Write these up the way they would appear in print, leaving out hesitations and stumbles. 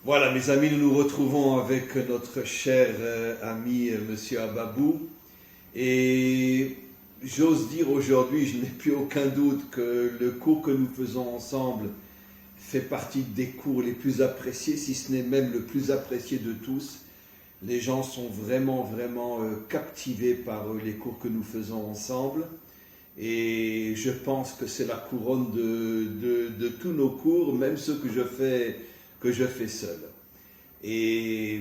Voilà, mes amis, nous nous retrouvons avec notre cher ami Monsieur Ababou. Et j'ose dire aujourd'hui, je n'ai plus aucun doute que le cours que nous faisons ensemble fait partie des cours les plus appréciés, si ce n'est même le plus apprécié de tous. Les gens sont vraiment captivés par les cours que nous faisons ensemble. Et je pense que c'est la couronne de tous nos cours, même ceux que je fais seul. Et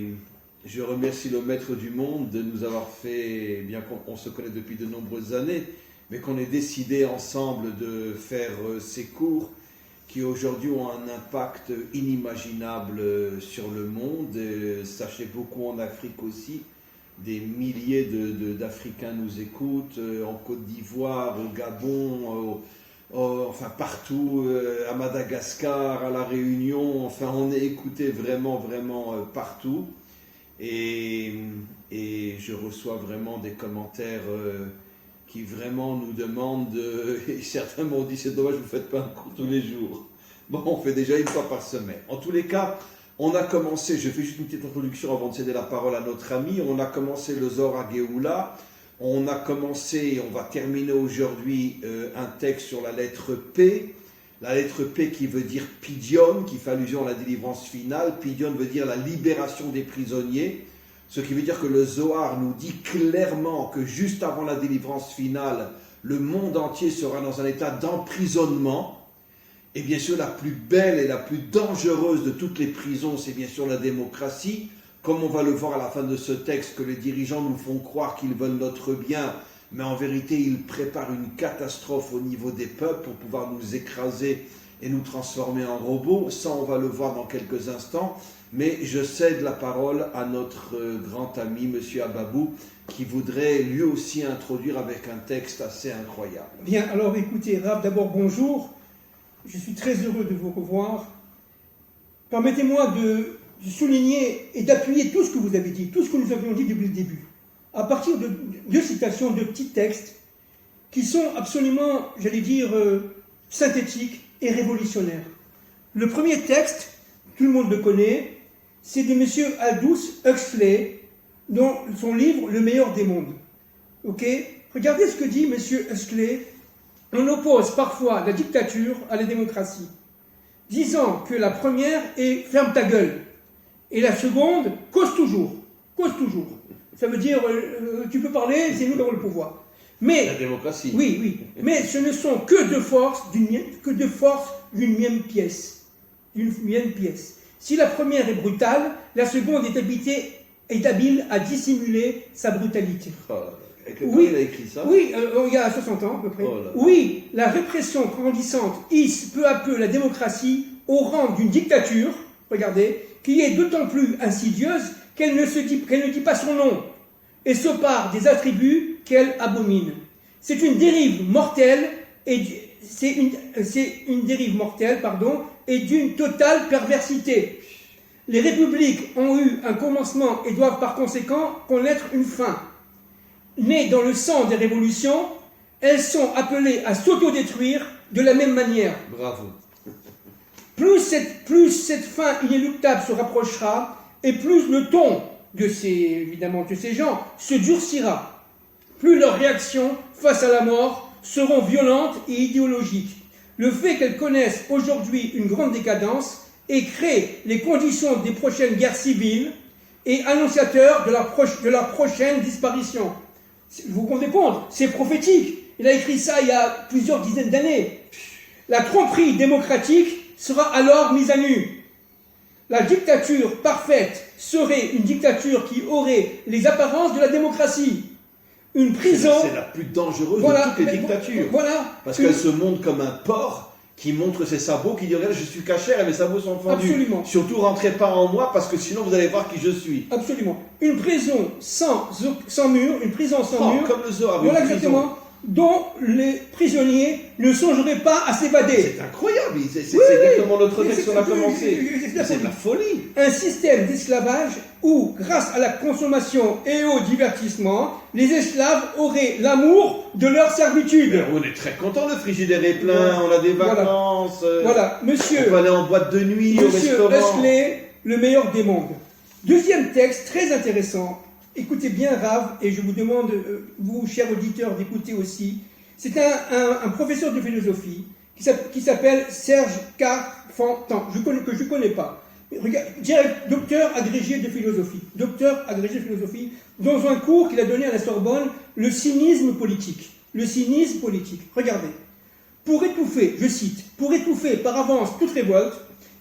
je remercie le Maître du Monde de nous avoir fait, bien qu'on se connaît depuis de nombreuses années, mais qu'on ait décidé ensemble de faire ces cours qui aujourd'hui ont un impact inimaginable sur le monde. Sachez, beaucoup en Afrique aussi, des milliers d'Africains nous écoutent, en Côte d'Ivoire, au Gabon, enfin partout, à Madagascar, à La Réunion, enfin on est écouté vraiment partout. Et je reçois vraiment des commentaires qui vraiment nous demandent, et certains m'ont dit c'est dommage, vous ne faites pas un cours tous les jours. Bon, on fait déjà une fois par semaine. En tous les cas, on a commencé, je fais juste une petite introduction avant de céder la parole à notre ami, on a commencé le Zohar Géoula, on a commencé et on va terminer aujourd'hui un texte sur la lettre P qui veut dire Pidion, qui fait allusion à la délivrance finale. Pidion veut dire la libération des prisonniers, ce qui veut dire que le Zohar nous dit clairement que juste avant la délivrance finale, le monde entier sera dans un état d'emprisonnement. Et bien sûr, la plus belle et la plus dangereuse de toutes les prisons, c'est bien sûr la démocratie. Comme on va le voir à la fin de ce texte, que les dirigeants nous font croire qu'ils veulent notre bien, mais en vérité, ils préparent une catastrophe au niveau des peuples pour pouvoir nous écraser et nous transformer en robots. Ça, on va le voir dans quelques instants. Mais je cède la parole à notre grand ami, M. Ababou, qui voudrait lui aussi introduire avec un texte assez incroyable. Bien, alors écoutez, Rav, d'abord bonjour. Je suis très heureux de vous revoir. Permettez-moi de souligner et d'appuyer tout ce que vous avez dit, tout ce que nous avions dit depuis le début, à partir de deux citations de petits textes qui sont absolument, j'allais dire, synthétiques et révolutionnaires. Le premier texte, tout le monde le connaît, c'est de M. Aldous Huxley, dans son livre « Le meilleur des mondes ». Ok ? Regardez ce que dit M. Huxley. On oppose parfois la dictature à la démocratie, disant que la première est « ferme ta gueule » et la seconde « cause toujours ». Ça veut dire tu peux parler, c'est nous qui avons le pouvoir. Mais, la démocratie. Oui. Mais ce ne sont que deux forces d'une même pièce. Si la première est brutale, la seconde est habile à dissimuler sa brutalité. Oui, il a écrit ça. Oui, il y a 60 ans à peu près. Oui, la répression grandissante hisse peu à peu la démocratie au rang d'une dictature, regardez, qui est d'autant plus insidieuse qu'elle ne dit pas son nom et s'opare des attributs qu'elle abomine. C'est une dérive mortelle et d'une totale perversité. Les républiques ont eu un commencement et doivent par conséquent connaître une fin. Nées dans le sang des révolutions, elles sont appelées à s'autodétruire de la même manière. Bravo. Plus cette fin inéluctable se rapprochera, et plus le ton de ces gens se durcira. Plus leurs réactions face à la mort seront violentes et idéologiques. Le fait qu'elles connaissent aujourd'hui une grande décadence et créent les conditions des prochaines guerres civiles est annonciateur de leur prochaine disparition. Vous vous rendez compte, c'est prophétique. Il a écrit ça il y a plusieurs dizaines d'années. La tromperie démocratique sera alors mise à nu. La dictature parfaite serait une dictature qui aurait les apparences de la démocratie. Une prison... C'est la plus dangereuse de toutes les dictatures. Parce qu'elle se montre comme un porc qui montre ses sabots, qui dit « Regarde, je suis cachère et mes sabots sont fendus. » Absolument. Surtout, rentrez pas en moi parce que sinon vous allez voir qui je suis. Absolument. Une prison sans mur, une prison sans mur. Comme le Zohar. Voilà exactement. Dont les prisonniers ne songeraient pas à s'évader. C'est incroyable. C'est exactement notre texte qu'on a commencé. C'est de la folie. Un système d'esclavage où, grâce à la consommation et au divertissement, les esclaves auraient l'amour de leur servitude. Mais on est très contents, le frigidaire est plein, on a des vacances. Voilà, monsieur. On peut aller en boîte de nuit, au restaurant. Huxley, le meilleur des mondes. Deuxième texte très intéressant. Écoutez bien, Rav, et je vous demande, vous, chers auditeurs, d'écouter aussi. C'est un professeur de philosophie qui s'appelle Serge Carfantan, que je ne connais pas. Docteur agrégé de philosophie. Docteur agrégé de philosophie, dans un cours qu'il a donné à la Sorbonne, le cynisme politique. Le cynisme politique. Regardez. Pour étouffer, je cite, pour étouffer par avance toute révolte,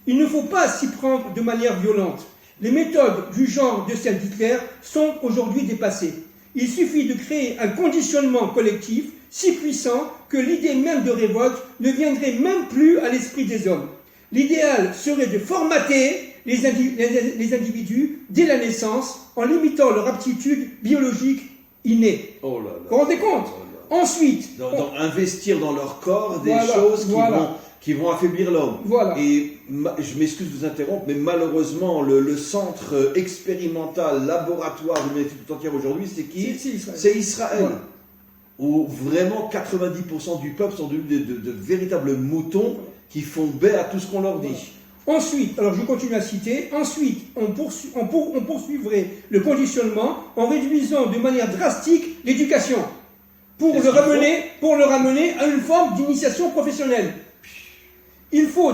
il ne faut pas s'y prendre de manière violente. Les méthodes du genre de celles d'Hitler sont aujourd'hui dépassées. Il suffit de créer un conditionnement collectif si puissant que l'idée même de révolte ne viendrait même plus à l'esprit des hommes. L'idéal serait de formater les individus dès la naissance en limitant leur aptitude biologique innée. Oh là là. Vous vous rendez compte? Ensuite, investir dans leur corps des choses qui vont affaiblir l'homme. Voilà. Et je m'excuse de vous interrompre, mais malheureusement, le centre expérimental, laboratoire de l'humanité tout entière aujourd'hui, c'est qui? C'est Israël. Voilà. Où vraiment 90% du peuple sont devenus de véritables moutons qui font baie à tout ce qu'on leur dit. Voilà. Ensuite, alors je continue à citer, ensuite on poursuivrait le conditionnement en réduisant de manière drastique l'éducation pour le ramener à une forme d'initiation professionnelle. Il faut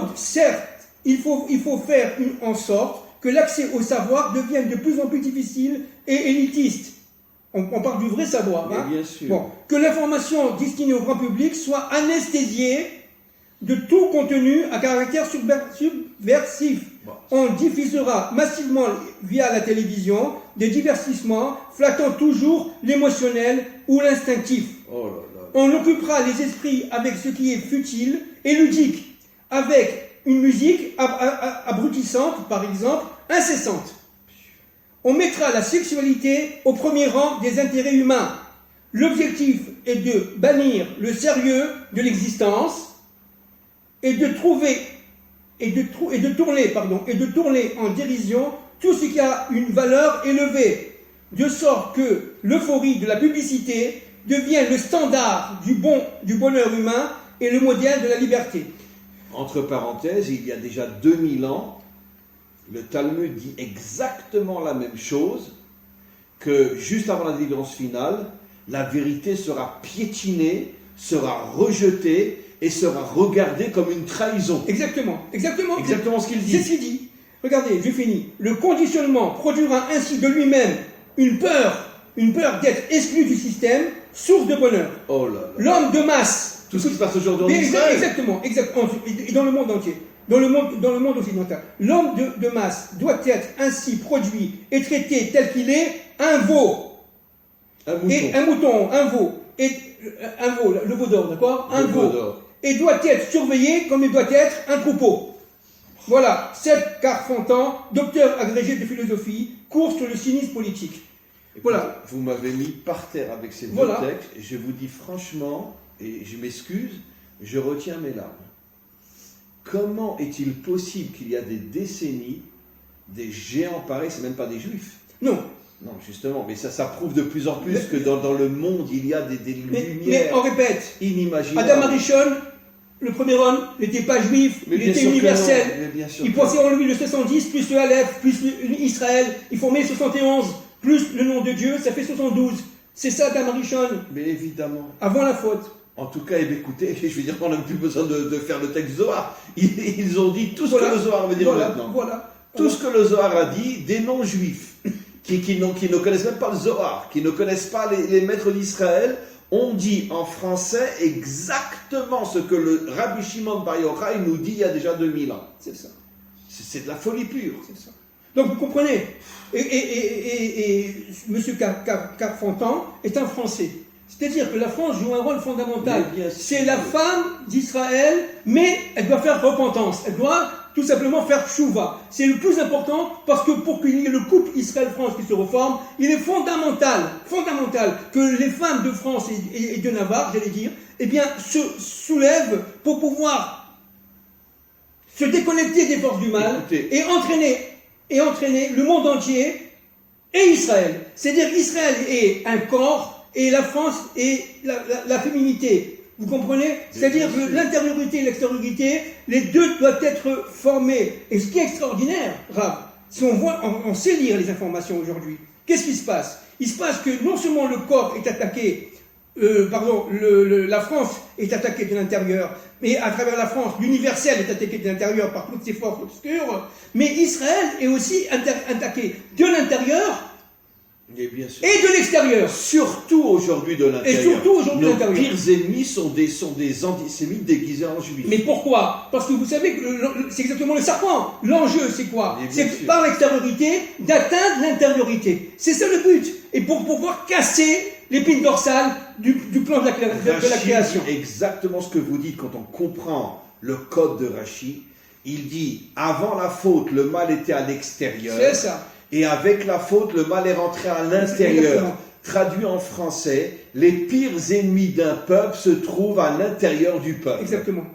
faire en sorte que l'accès au savoir devienne de plus en plus difficile et élitiste. On parle du vrai savoir. Hein. Bien sûr. Bon, que l'information destinée au grand public soit anesthésiée de tout contenu à caractère subversif. Bon. On diffusera massivement via la télévision des divertissements flattant toujours l'émotionnel ou l'instinctif. Oh là là. On occupera les esprits avec ce qui est futile et ludique, avec une musique abrutissante, par exemple, incessante. On mettra la sexualité au premier rang des intérêts humains. L'objectif est de bannir le sérieux de l'existence et de tourner en dérision tout ce qui a une valeur élevée, de sorte que l'euphorie de la publicité devienne le standard du bonheur humain et le modèle de la liberté. Entre parenthèses, il y a déjà 2000 ans, le Talmud dit exactement la même chose, que juste avant la délivrance finale, la vérité sera piétinée, sera rejetée et sera regardée comme une trahison. Exactement ce qu'il dit. C'est ce qu'il dit. Regardez, je finis. Le conditionnement produira ainsi de lui-même une peur d'être exclu du système, source de bonheur. Oh là là. L'homme de masse. Tout ce qui se passe aujourd'hui en Israël. Exactement. Et dans le monde entier. Dans le monde occidental. L'homme de masse doit être ainsi produit et traité tel qu'il est un veau. Un veau, le veau d'or, d'accord? Un veau. Et doit être surveillé comme il doit être un troupeau. Voilà, Serge Carfantan, docteur agrégé de philosophie, cours sur le cynisme politique. Voilà. Vous m'avez mis par terre avec ces deux textes, et je vous dis franchement, et je m'excuse, je retiens mes larmes. Comment est-il possible qu'il y a des décennies, des géants pareils, c'est même pas des juifs? Non. Non, justement, mais ça prouve de plus en plus que dans le monde, il y a des lumières. Mais on répète, inimaginables. Adam Arishon, le premier homme, n'était pas juif, il était universel. Il possédait en lui le 70, plus le Aleph, plus Israël, il formait 71, plus le nom de Dieu, ça fait 72. C'est ça Adam Arishon. Mais évidemment. Avant la faute. En tout cas, écoutez, je veux dire qu'on n'a plus besoin de faire le texte Zohar. Ils ont dit tout ce que le Zohar veut dire maintenant. Tout ce que le Zohar a dit, des non-juifs, qui ne connaissent même pas le Zohar, qui ne connaissent pas les maîtres d'Israël, ont dit en français exactement ce que le Rabbi Shimon Bar Yochai nous dit il y a déjà 2000 ans. C'est ça. C'est de la folie pure. C'est ça. Donc vous comprenez. Et M. Carfantan est un Français. C'est-à-dire que la France joue un rôle fondamental. C'est la femme d'Israël, mais elle doit faire repentance. Elle doit tout simplement faire tchouva. C'est le plus important parce que pour qu'il y ait le couple Israël-France qui se reforme, il est fondamental que les femmes de France et de Navarre, j'allais dire, eh bien, se soulèvent pour pouvoir se déconnecter des forces du mal et entraîner le monde entier et Israël. C'est-à-dire qu'Israël est un corps et la France est la féminité. Vous comprenez? C'est-à-dire que l'intériorité et l'extériorité, les deux doivent être formés. Et ce qui est extraordinaire, Rav, si on voit, on sait lire les informations aujourd'hui, qu'est-ce qui se passe? Il se passe que non seulement le corps est attaqué, la France est attaquée de l'intérieur, mais à travers la France, l'universel est attaqué de l'intérieur par toutes ces forces obscures, mais Israël est aussi attaqué de l'intérieur Et bien sûr. et de l'extérieur. Surtout aujourd'hui de l'intérieur. Et surtout aujourd'hui de Nos l'intérieur. pires ennemis sont des antisémites déguisés en juifs. Mais pourquoi? Parce que vous savez que c'est exactement le serpent. L'enjeu, c'est quoi? Mais bien C'est sûr. par l'extériorité d'atteindre l'intériorité. C'est ça le but. Et pour pouvoir casser l'épine dorsale du plan de la Rachid, création. exactement ce que vous dites quand on comprend le code de Rachid. Il dit, avant la faute, le mal était à l'extérieur. C'est ça. Et avec la faute, le mal est rentré à l'intérieur. Exactement. Traduit en français, les pires ennemis d'un peuple se trouvent à l'intérieur du peuple. Exactement.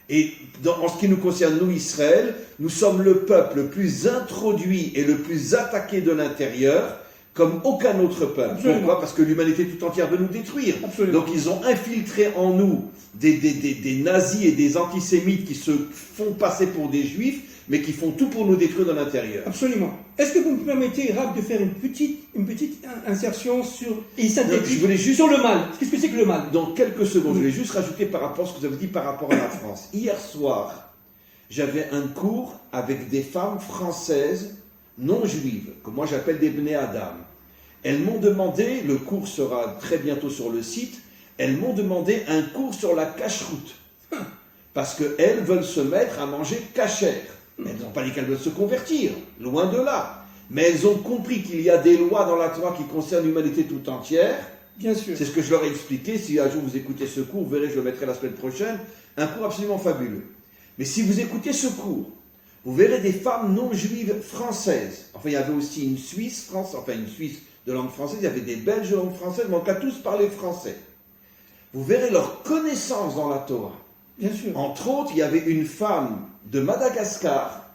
Et en ce qui nous concerne, nous, Israël, nous sommes le peuple le plus introduit et le plus attaqué de l'intérieur, comme aucun autre peuple. Absolument. Pourquoi? Parce que l'humanité tout entière veut nous détruire. Absolument. Donc ils ont infiltré en nous des nazis et des antisémites qui se font passer pour des juifs, mais qui font tout pour nous détruire de l'intérieur. Absolument. Est-ce que vous me permettez, Rab, de faire une petite insertion et synthétique je voulais juste- sur le mal? Qu'est-ce que c'est que le mal? Dans quelques secondes, je voulais juste rajouter par rapport à ce que vous avez dit par rapport à la France. Hier soir, j'avais un cours avec des femmes françaises non juives, que moi j'appelle des Bnei Adam. Elles m'ont demandé, le cours sera très bientôt sur le site, elles m'ont demandé un cours sur la cacheroute. Parce qu'elles veulent se mettre à manger cachère. Elles n'ont pas dit qu'elles veulent se convertir, loin de là. Mais elles ont compris qu'il y a des lois dans la Torah qui concernent l'humanité tout entière. Bien sûr. C'est ce que je leur ai expliqué. Si un jour vous écoutez ce cours, vous verrez, je le mettrai la semaine prochaine, un cours absolument fabuleux. Mais si vous écoutez ce cours, vous verrez des femmes non juives françaises. Enfin, il y avait aussi une Suisse, une Suisse de langue française, il y avait des Belges de langue française, mais on a tous parlé français. Vous verrez leur connaissance dans la Torah. Bien sûr. Entre autres, il y avait une femme de Madagascar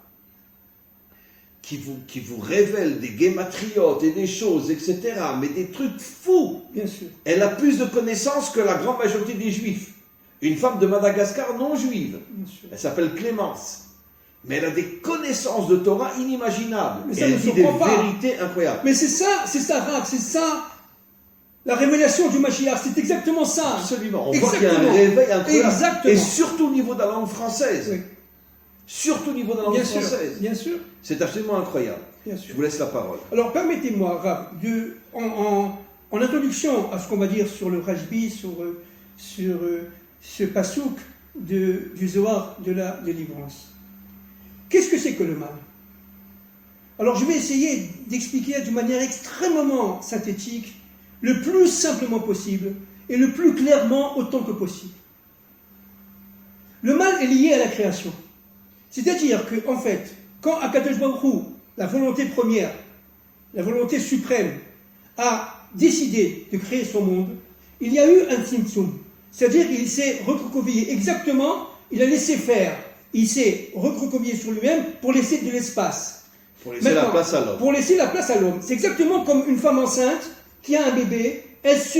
qui vous révèle des guématriotes et des choses, etc., mais des trucs fous. Bien sûr. Elle a plus de connaissances que la grande majorité des juifs. Une femme de Madagascar non juive. Bien sûr. Elle s'appelle Clémence. Mais elle a des connaissances de Torah inimaginables. Mais Et ça elle ne dit des surprend pas. vérités incroyables. Mais c'est ça, Rab, c'est ça, la révélation du Mashiach, c'est exactement ça. Absolument. On voit qu'il y a un Exactement. réveil incroyable. Exactement. Et surtout au niveau de la langue française. Oui. Surtout au niveau de la langue Bien sûr, française. bien sûr, C'est absolument incroyable. bien Je sûr. vous laisse la parole. Alors permettez-moi, Rab, en introduction à ce qu'on va dire sur le Rajbi, sur ce pasouk du Zohar de la délivrance. Qu'est-ce que c'est que le mal? Alors je vais essayer d'expliquer d'une manière extrêmement synthétique, le plus simplement possible et le plus clairement autant que possible. Le mal est lié à la création. C'est-à-dire que, en fait, quand Akadosh Baruch Hu, la volonté première, la volonté suprême, a décidé de créer son monde, il y a eu un tzimtzum. C'est-à-dire qu'il s'est recroquevillé exactement, il a laissé faire, il s'est recroquevillé sur lui-même pour laisser de l'espace. Pour laisser la place à l'homme. Pour laisser la place à l'homme. C'est exactement comme une femme enceinte qui a un bébé, elle se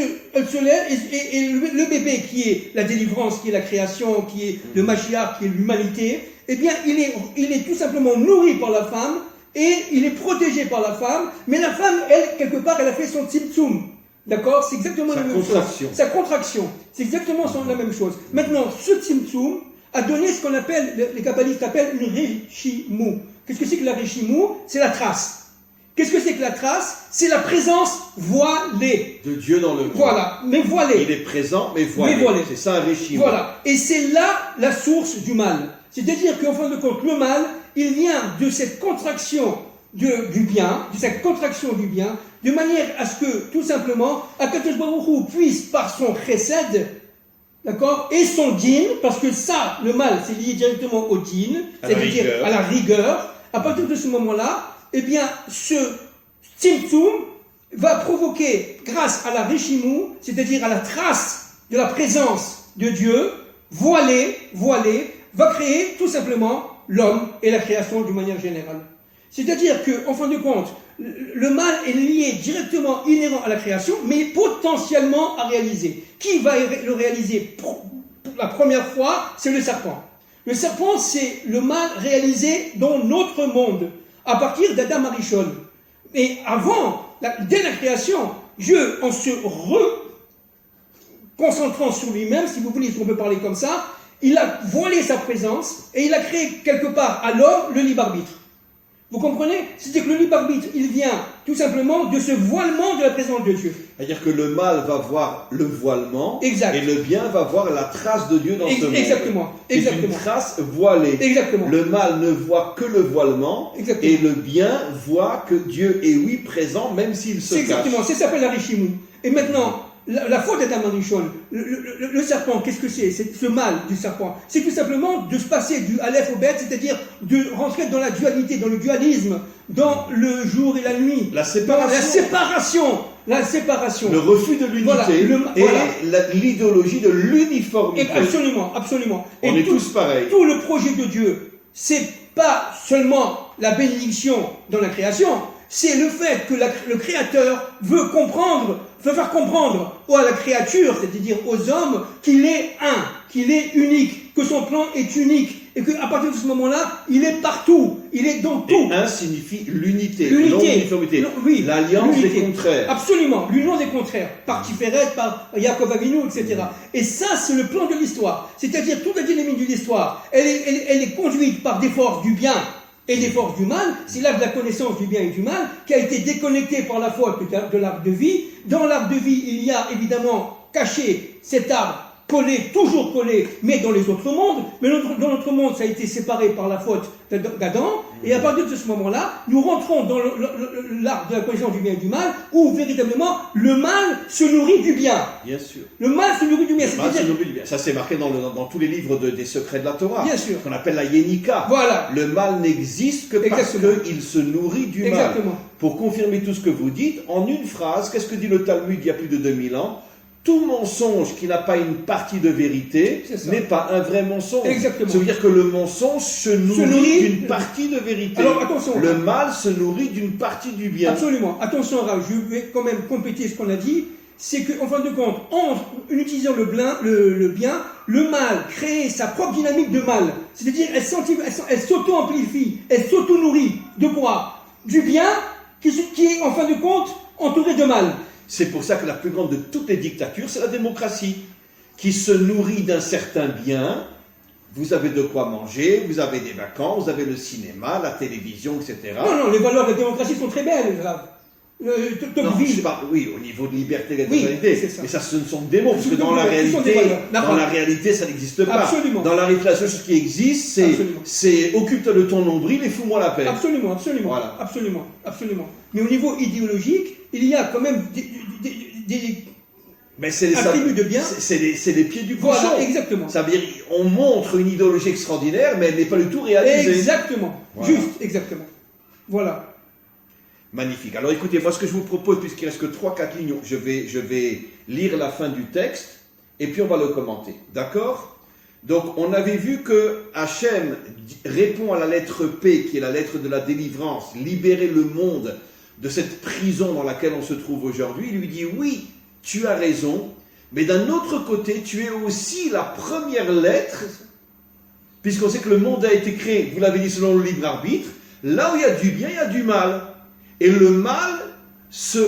lève et le bébé qui est la délivrance, qui est la création, qui est le Mashiach, qui est l'humanité, eh bien il est tout simplement nourri par la femme et il est protégé par la femme, mais la femme, elle, quelque part, elle a fait son tzimtzum. D'accord? C'est exactement la même contraction. chose. Sa contraction. C'est exactement la même chose. Maintenant, ce tzimtzum a donné ce qu'on appelle, les kabbalistes appellent une réchimou. Qu'est-ce que c'est que la réchimou? C'est la trace. Qu'est-ce que c'est que la trace? C'est la présence voilée. De Dieu dans le monde. Voilà, mais voilée. Il est présent, mais voilé. Mais voilé. C'est ça un régime. Voilà. Et c'est là la source du mal. C'est-à-dire qu'en fin de compte, le mal, il vient de cette contraction du bien, de cette contraction du bien, de manière à ce que, tout simplement, Akadosh Baruch Hu puisse, par son chesed, d'accord, et son din, parce que ça, le mal, c'est lié directement au din, c'est-à-dire à la rigueur, à partir de ce moment-là, eh bien, ce tzimtzum va provoquer, grâce à la réchimou, c'est-à-dire à la trace de la présence de Dieu, voilée, va créer tout simplement l'homme et la création d'une manière générale. C'est-à-dire qu'en fin de compte, le mal est lié directement, inhérent à la création, mais potentiellement à réaliser. Qui va le réaliser pour la première fois? C'est le serpent. Le serpent, c'est le mal réalisé dans notre monde. à partir d'Adam Arishon. Mais dès la création, Dieu, en se concentrant sur lui-même, si vous voulez, si on peut parler comme ça, il a voilé sa présence et il a créé quelque part à l'homme le libre arbitre. Vous comprenez? C'est-à-dire que le libre arbitre, il vient tout simplement de ce voilement de la présence de Dieu. C'est-à-dire que le mal va voir le voilement, exact. Et le bien va voir la trace de Dieu dans ce monde. Exactement. C'est une trace voilée. Exactement. Le mal ne voit que le voilement, exactement. Et le bien voit que Dieu est oui présent, même s'il se cache. Exactement, ça s'appelle la Rishimu. Et maintenant, la faute d'Adam Arishon, le serpent, qu'est-ce que c'est? C'est ce mal du serpent. C'est tout simplement de se passer du Aleph au Bet, c'est-à-dire de rentrer dans la dualité, dans le dualisme, dans le jour et la nuit. La séparation. La séparation. Le refus de l'unité et l'idéologie de l'uniformité. Absolument. On est tous pareils. Tout le projet de Dieu, c'est pas seulement la bénédiction dans la création, c'est le fait que le Créateur veut faire comprendre à la créature, c'est-à-dire aux hommes, qu'il est un, qu'il est unique, que son plan est unique, et qu'à partir de ce moment-là, il est partout, il est dans tout. Et un signifie l'unité, non l'uniformité. Oui, l'alliance des contraires. Absolument, l'union des contraires, par Tiferet, par Yaakov Avinu, etc. Et ça, c'est le plan de l'histoire. C'est-à-dire, toute la dynamique de l'histoire, elle est conduite par des forces du bien et des forces du mal. C'est l'arbre de la connaissance du bien et du mal qui a été déconnecté par la faute de l'arbre de vie. Dans l'arbre de vie, il y a évidemment caché cet arbre toujours collé, mais dans les autres mondes. Mais dans notre monde, ça a été séparé par la faute d'Adam. Et à partir de ce moment-là, nous rentrons dans l'arbre de la connaissance du bien et du mal, où véritablement le mal se nourrit du bien. Bien sûr. Le mal se nourrit du bien. Ça, c'est marqué dans tous les livres des secrets de la Torah. Bien sûr. Qu'on appelle la Yénika. Voilà. Le mal n'existe que parce qu'il se nourrit du mal. Exactement. Pour confirmer tout ce que vous dites, en une phrase, qu'est-ce que dit le Talmud il y a plus de 2000 ans? Tout mensonge qui n'a pas une partie de vérité n'est pas un vrai mensonge. Exactement. Ça veut dire que le mensonge se nourrit d'une partie de vérité. Alors attention. Le mal se nourrit d'une partie du bien. Absolument. Attention, Rav, je vais quand même compléter ce qu'on a dit. C'est qu'en fin de compte, en utilisant le bien, le mal crée sa propre dynamique de mal. C'est-à-dire, elle s'auto-amplifie, elle s'auto-nourrit. De quoi? Du bien qui est en fin de compte entouré de mal. C'est pour ça que la plus grande de toutes les dictatures, c'est la démocratie, qui se nourrit d'un certain bien. Vous avez de quoi manger, vous avez des vacances, vous avez le cinéma, la télévision, etc. Non, les valeurs de la démocratie sont très belles, Rav. Oui, au niveau de liberté et de totalité. Mais ça, ce ne sont que des mots, parce que dans la réalité, ça n'existe pas. Absolument. Dans la réalité, la seule chose qui existe, c'est occupe-toi de ton nombril et fous-moi la paix. Absolument. Voilà. Absolument. Mais au niveau idéologique, il y a quand même des attributs de bien. C'est les pieds du cochon. Voilà, exactement. Ça veut dire, on montre une idéologie extraordinaire, mais elle n'est pas du tout réalisée. Exactement. Voilà. Juste, exactement. Voilà. Magnifique. Alors écoutez, moi ce que je vous propose, puisqu'il ne reste que 3-4 lignes, je vais lire la fin du texte, et puis on va le commenter. D'accord? Donc on avait vu que Hachem répond à la lettre P, qui est la lettre de la délivrance, libérer le monde de cette prison dans laquelle on se trouve aujourd'hui. Il lui dit, oui, tu as raison, mais d'un autre côté, tu es aussi la première lettre, puisqu'on sait que le monde a été créé, vous l'avez dit, selon le libre arbitre. Là où il y a du bien, il y a du mal. Et le mal,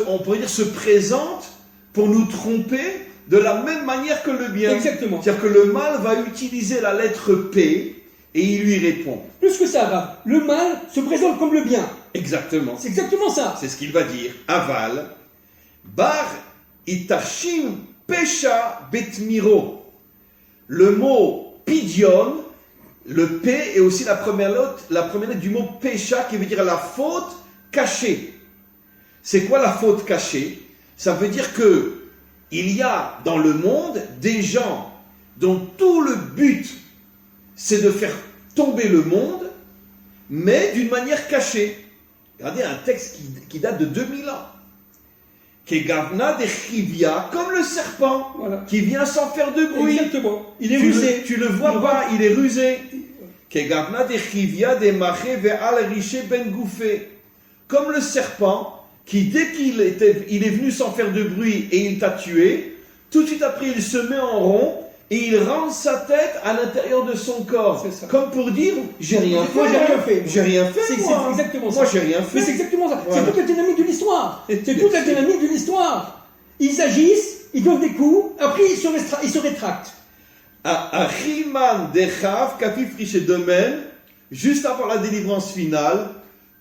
on pourrait dire, se présente pour nous tromper de la même manière que le bien. Exactement. C'est-à-dire que le mal va utiliser la lettre P et il lui répond. Plus que ça, Rav, le mal se présente comme le bien. Exactement. C'est exactement ça. C'est ce qu'il va dire. Aval, bar itashim pesha betmiro. Le mot pidion, le P est aussi la première lettre du mot pesha qui veut dire la faute cachée. C'est quoi la faute cachée? Ça veut dire que il y a dans le monde des gens dont tout le but c'est de faire tomber le monde, mais d'une manière cachée. Regardez un texte qui date de 2000 ans. Kegavna de Chivia, comme le serpent, voilà, qui vient sans faire de bruit. Exactement. Il est rusé. Tu le vois pas, il est rusé. Kegavna de Chivia de Maché ve'al riché ben gouffé. Comme le serpent, qui dès qu'il est venu sans faire de bruit et il t'a tué, tout de suite après il se met en rond et il rentre sa tête à l'intérieur de son corps. C'est ça. Comme pour dire, j'ai rien fait. Moi, j'ai rien fait. J'ai rien fait, C'est moi. exactement ça. Moi, j'ai rien fait. Mais c'est exactement ça. Voilà. C'est toute la dynamique de l'histoire. C'est toute la dynamique de l'histoire. Ils agissent, ils donnent des coups, après ils se rétractent. À Riman Dechav, Kafif Riche Domaine, juste avant la délivrance finale,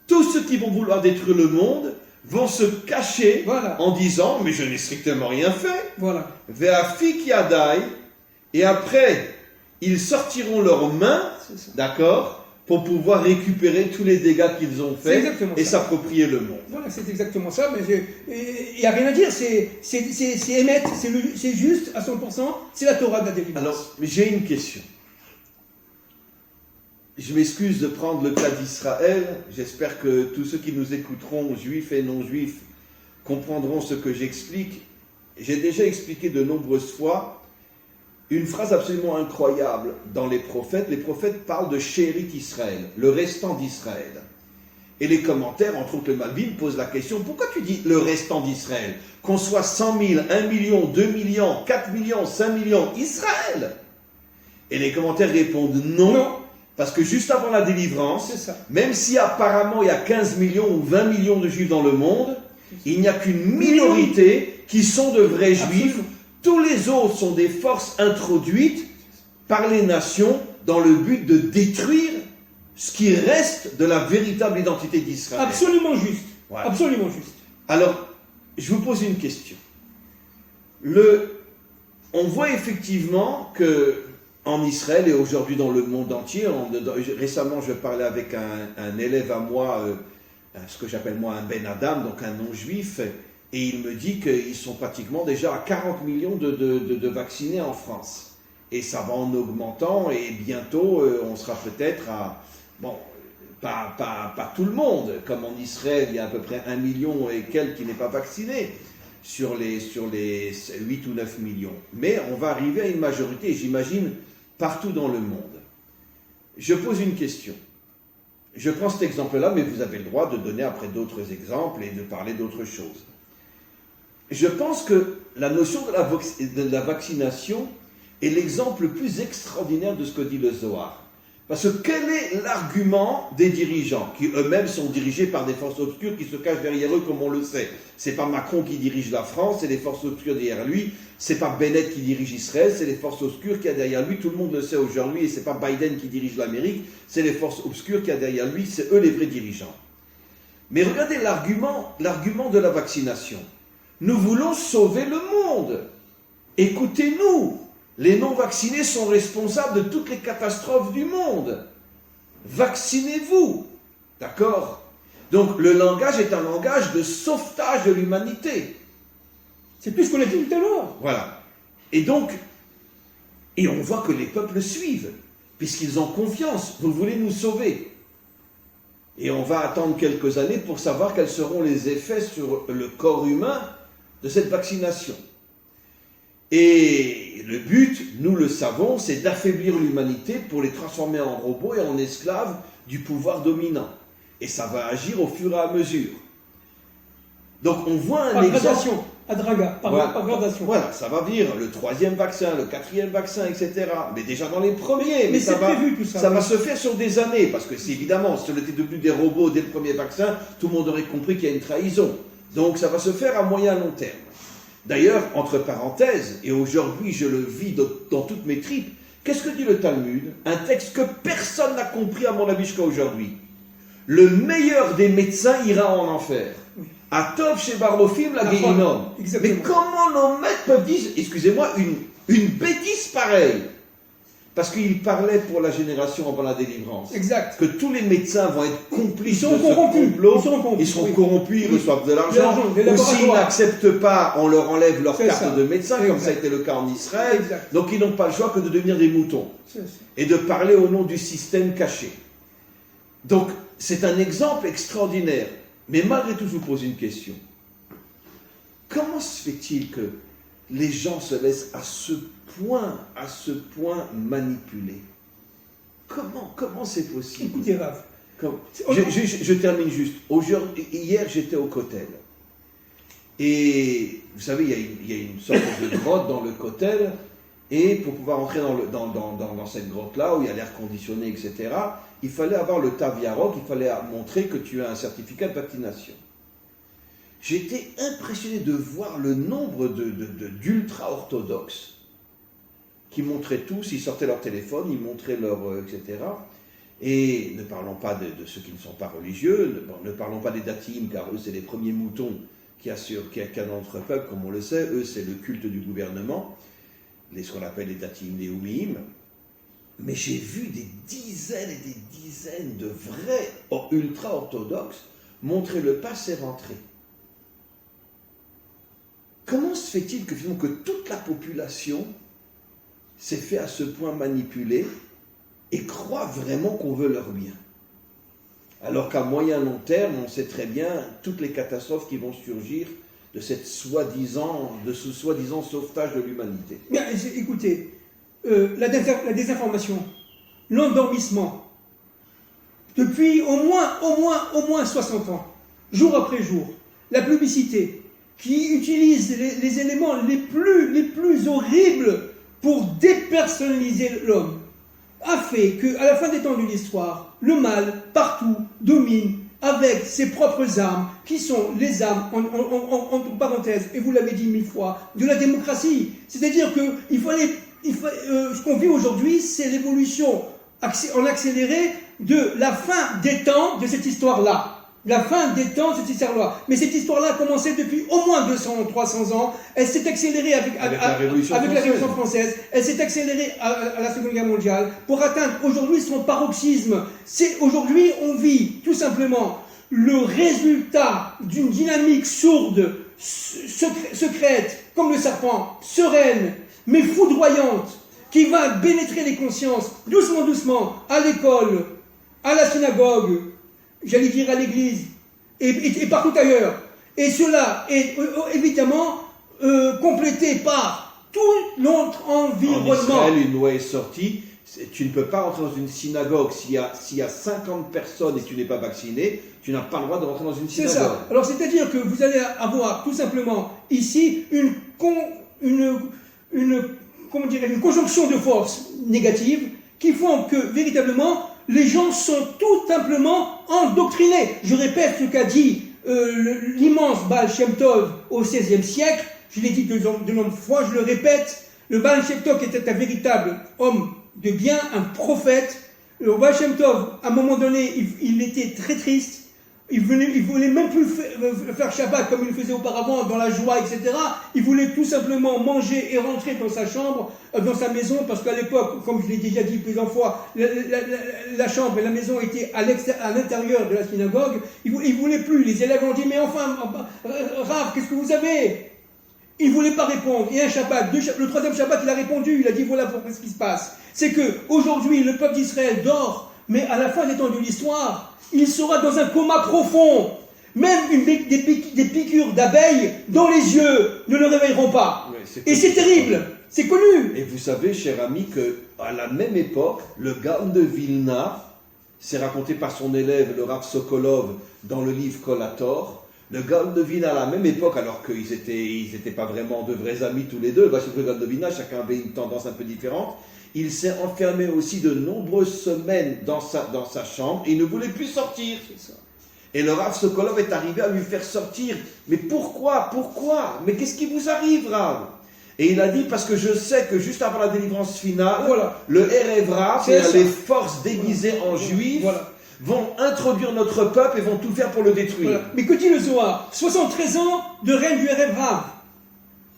tous ceux qui vont vouloir détruire le monde vont se cacher Voilà. en disant, mais je n'ai strictement rien fait. Voilà. Ve'afik Yadai, et après, ils sortiront leurs mains, C'est ça. d'accord, pour pouvoir récupérer tous les dégâts qu'ils ont C'est faits exactement et ça. s'approprier le monde. Voilà, c'est exactement ça. Mais il n'y a rien à dire. C'est émettre, c'est juste à 100%. C'est la Torah de la délivrance. Alors, j'ai une question. Je m'excuse de prendre le cas d'Israël. J'espère que tous ceux qui nous écouteront, juifs et non-juifs, comprendront ce que j'explique. J'ai déjà expliqué de nombreuses fois une phrase absolument incroyable dans les prophètes. Les prophètes parlent de Shérit Israël, le restant d'Israël. Et les commentaires, entre autres le Malvin, posent la question, pourquoi tu dis le restant d'Israël? Qu'on soit 100 000, 1 million, 2 millions, 4 millions, 5 millions, Israël? Et les commentaires répondent non. Non. Parce que juste avant la délivrance, C'est ça. même si apparemment il y a 15 millions ou 20 millions de juifs dans le monde, il n'y a qu'une minorité qui sont de vrais juifs. Absolument. Tous les autres sont des forces introduites par les nations dans le but de détruire ce qui reste de la véritable identité d'Israël. Absolument juste. Voilà. Absolument juste. Alors, je vous pose une question. On voit effectivement que en Israël et aujourd'hui dans le monde entier, récemment je parlais avec un élève à moi, ce que j'appelle moi un Ben Adam, donc un non-juif, et il me dit qu'ils sont pratiquement déjà à 40 millions de vaccinés en France. Et ça va en augmentant, et bientôt on sera peut-être à... Bon, pas tout le monde, comme en Israël, il y a à peu près 1 million et quelques qui n'est pas vacciné sur les 8 ou 9 millions. Mais on va arriver à une majorité, j'imagine, partout dans le monde. Je pose une question. Je prends cet exemple-là, mais vous avez le droit de donner après d'autres exemples et de parler d'autres choses. Je pense que la notion de la vaccination est l'exemple le plus extraordinaire de ce que dit le Zohar. Parce que quel est l'argument des dirigeants, qui eux-mêmes sont dirigés par des forces obscures qui se cachent derrière eux, comme on le sait? C'est pas Macron qui dirige la France, c'est les forces obscures derrière lui. C'est pas Bennett qui dirige Israël, c'est les forces obscures qu'il y a derrière lui. Tout le monde le sait aujourd'hui, et c'est pas Biden qui dirige l'Amérique, c'est les forces obscures qu'il y a derrière lui. C'est eux les vrais dirigeants. Mais regardez l'argument de la vaccination. Nous voulons sauver le monde. Écoutez-nous. Les non-vaccinés sont responsables de toutes les catastrophes du monde. Vaccinez-vous. D'accord? Donc le langage est un langage de sauvetage de l'humanité. C'est tout ce qu'on a dit tout à l'heure. Voilà. Et donc, et on voit que les peuples suivent, puisqu'ils ont confiance. Vous voulez nous sauver. Et on va attendre quelques années pour savoir quels seront les effets sur le corps humain de cette vaccination. Et le but, nous le savons, c'est d'affaiblir l'humanité pour les transformer en robots et en esclaves du pouvoir dominant. Et ça va agir au fur et à mesure. Donc on voit un exemple... Gradation, à draga, par gradation. Voilà, ça va venir, le 3e vaccin, le 4e vaccin, etc. Mais déjà dans les premiers. Mais c'est prévu tout ça. Ça va se faire sur des années, parce que c'est évidemment, si on était devenu des robots dès le premier vaccin, tout le monde aurait compris qu'il y a une trahison. Donc ça va se faire à moyen long terme. D'ailleurs, entre parenthèses, et aujourd'hui je le vis dans toutes mes tripes, qu'est-ce que dit le Talmud? Un texte que personne n'a compris à mon avis jusqu'à aujourd'hui. Le meilleur des médecins ira en enfer. Oui. Atov chez Barlofim la Guéhinom. Mais comment nos maîtres peuvent dire, excusez-moi, une bêtise pareille? Parce qu'il parlait pour la génération avant la délivrance. Exact. Que tous les médecins vont être complices de ce complot. Ils seront corrompus, ils reçoivent de l'argent. Ou s'ils n'acceptent pas, on leur enlève leur carte de médecin, comme ça a été le cas en Israël. Exact. Donc ils n'ont pas le choix que de devenir des moutons. Et de parler au nom du système caché. Donc c'est un exemple extraordinaire. Mais malgré tout, je vous pose une question. Comment se fait-il que les gens se laissent à ce point manipuler? Comment c'est possible? Écoutez, Rav. Je termine juste. Hier, j'étais au Kotel. Et vous savez, il y a une sorte de grotte dans le Kotel. Et pour pouvoir entrer dans cette grotte-là, où il y a l'air conditionné, etc., il fallait avoir le Tav Yarok, il fallait montrer que tu as un certificat de vaccination. J'étais impressionné de voir le nombre d'ultra-orthodoxes qui montraient tous, ils sortaient leur téléphone, ils montraient leur... etc. Et ne parlons pas de ceux qui ne sont pas religieux, ne parlons pas des datim, car eux, c'est les premiers moutons qu'il y a dans notre peuple, comme on le sait. Eux, c'est le culte du gouvernement, ce qu'on appelle les datim, les oumim. Mais j'ai vu des dizaines et des dizaines de vrais ultra-orthodoxes montrer le pass et rentrer. Comment se fait-il que, finalement, que toute la population s'est fait à ce point manipuler et croit vraiment qu'on veut leur bien? Alors qu'à moyen long terme, on sait très bien toutes les catastrophes qui vont surgir de ce soi-disant sauvetage de l'humanité. Bien, écoutez, la désinformation, l'endormissement, depuis au moins 60 ans, jour après jour, la publicité qui utilise les éléments les plus horribles pour dépersonnaliser l'homme, a fait qu'à la fin des temps de l'histoire, le mal, partout, domine avec ses propres armes, qui sont les armes, entre parenthèses, et vous l'avez dit 1000 fois, de la démocratie. C'est-à-dire que ce qu'on vit aujourd'hui, c'est l'évolution en accéléré de la fin des temps de cette histoire-là. La fin des temps de cette histoire-là. Mais cette histoire-là a commencé depuis au moins 200-300 ans. Elle s'est accélérée avec la Révolution française. Elle s'est accélérée à la Seconde Guerre mondiale pour atteindre aujourd'hui son paroxysme. Aujourd'hui, on vit tout simplement le résultat d'une dynamique sourde, secrète, comme le serpent, sereine, mais foudroyante, qui va pénétrer les consciences doucement, à l'école, à la synagogue, j'allais dire à l'église, et partout ailleurs. Et cela est évidemment complété par tout notre environnement. En Israël, une loi est sortie, tu ne peux pas rentrer dans une synagogue s'il y a 50 personnes et que tu n'es pas vacciné, tu n'as pas le droit de rentrer dans une synagogue. C'est ça. Alors c'est-à-dire que vous allez avoir tout simplement ici une conjonction de forces négatives qui font que véritablement les gens sont tout simplement endoctrinés. Je répète ce qu'a dit l'immense Baal Shem Tov au XVIe siècle. Je l'ai dit de nombreuses fois, je le répète. Le Baal Shem Tov était un véritable homme de bien, un prophète. Le Baal Shem Tov, à un moment donné, il était très triste. Il voulait même plus faire Shabbat comme il le faisait auparavant, dans la joie, etc. Il voulait tout simplement manger et rentrer dans sa chambre, dans sa maison, parce qu'à l'époque, comme je l'ai déjà dit plusieurs fois, la chambre et la maison étaient à l'intérieur de la synagogue. Il voulait plus. Les élèves ont dit, mais enfin, Rav, qu'est-ce que vous avez? Il ne voulait pas répondre. Et un Shabbat, le troisième Shabbat, il a répondu. Il a dit, voilà pourquoi ce qui se passe. C'est que aujourd'hui, le peuple d'Israël dort, mais à la fin des temps de l'histoire, il sera dans un coma profond. Même des piqûres d'abeilles dans les yeux ne le réveilleront pas. Et c'est terrible, c'est connu. Et vous savez, cher ami, qu'à la même époque, le Gaon de Vilna, c'est raconté par son élève, le Rav Sokolov, dans le livre Kolator. Le Gaon de Vilna, à la même époque, alors qu'ils n'étaient pas vraiment de vrais amis tous les deux, le Gaon de Vilna, chacun avait une tendance un peu différente. Il s'est enfermé aussi de nombreuses semaines dans sa chambre et il ne voulait plus sortir. C'est ça. Et le Rav Sokolov est arrivé à lui faire sortir. Mais pourquoi? Mais qu'est-ce qui vous arrive, Rav? Et il a dit, parce que je sais que juste avant la délivrance finale, le Erev Rav, les forces déguisées en juifs, vont introduire notre peuple et vont tout faire pour le détruire. Voilà. Mais que dit le Zohar? 73 ans de règne du Erev Rav.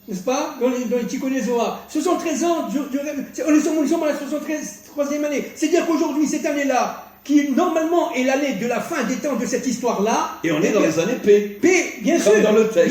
N'est-ce pas? Dans les Tikkun Zohar. 73 ans, nous sommes à la 73e année. C'est-à-dire qu'aujourd'hui, cette année-là, qui normalement est l'année de la fin des temps de cette histoire-là. Et on est dans les années P. Bien sûr. Comme dans le texte.